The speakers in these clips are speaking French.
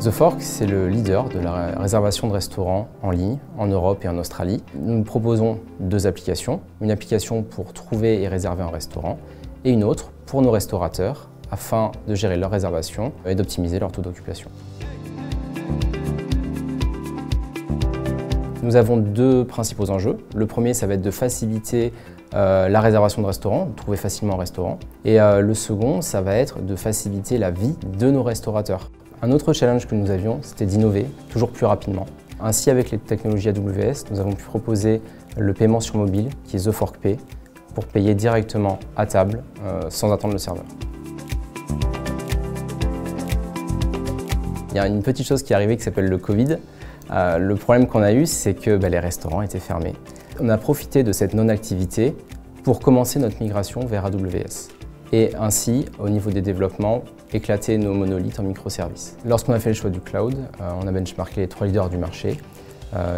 The Fork, c'est le leader de la réservation de restaurants en ligne en Europe et en Australie. Nous proposons deux applications. Une application pour trouver et réserver un restaurant et une autre pour nos restaurateurs afin de gérer leurs réservations et d'optimiser leur taux d'occupation. Nous avons deux principaux enjeux. Le premier, ça va être de faciliter la réservation de restaurants, de trouver facilement un restaurant. Et le second, ça va être de faciliter la vie de nos restaurateurs. Un autre challenge que nous avions, c'était d'innover toujours plus rapidement. Ainsi, avec les technologies AWS, nous avons pu proposer le paiement sur mobile, qui est The Fork Pay, pour payer directement à table, sans attendre le serveur. Il y a une petite chose qui est arrivée qui s'appelle le Covid. Le problème qu'on a eu, c'est que les restaurants étaient fermés. On a profité de cette non-activité pour commencer notre migration vers AWS. Et ainsi, au niveau des développements, éclater nos monolithes en microservices. Lorsqu'on a fait le choix du cloud, on a benchmarké les trois leaders du marché.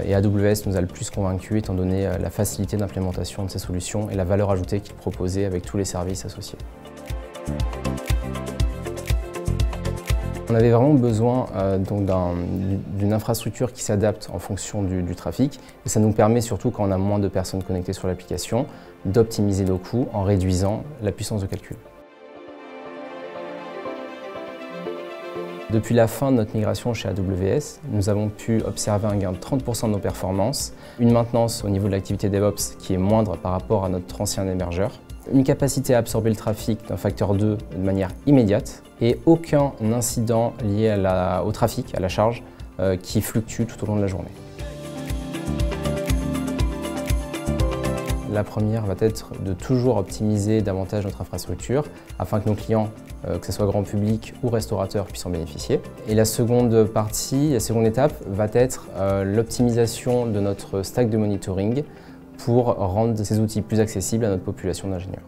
Et AWS nous a le plus convaincus étant donné la facilité d'implémentation de ces solutions et la valeur ajoutée qu'ils proposaient avec tous les services associés. On avait vraiment besoin d'une infrastructure qui s'adapte en fonction du trafic et ça nous permet surtout quand on a moins de personnes connectées sur l'application d'optimiser nos coûts en réduisant la puissance de calcul. Depuis la fin de notre migration chez AWS, nous avons pu observer un gain de 30% de nos performances, une maintenance au niveau de l'activité DevOps qui est moindre par rapport à notre ancien émergeur, une capacité à absorber le trafic d'un facteur 2 de manière immédiate et aucun incident lié au trafic, à la charge, qui fluctue tout au long de la journée. La première va être de toujours optimiser davantage notre infrastructure afin que nos clients, que ce soit grand public ou restaurateurs, puissent en bénéficier. Et la seconde partie, la seconde étape va être l'optimisation de notre stack de monitoring pour rendre ces outils plus accessibles à notre population d'ingénieurs.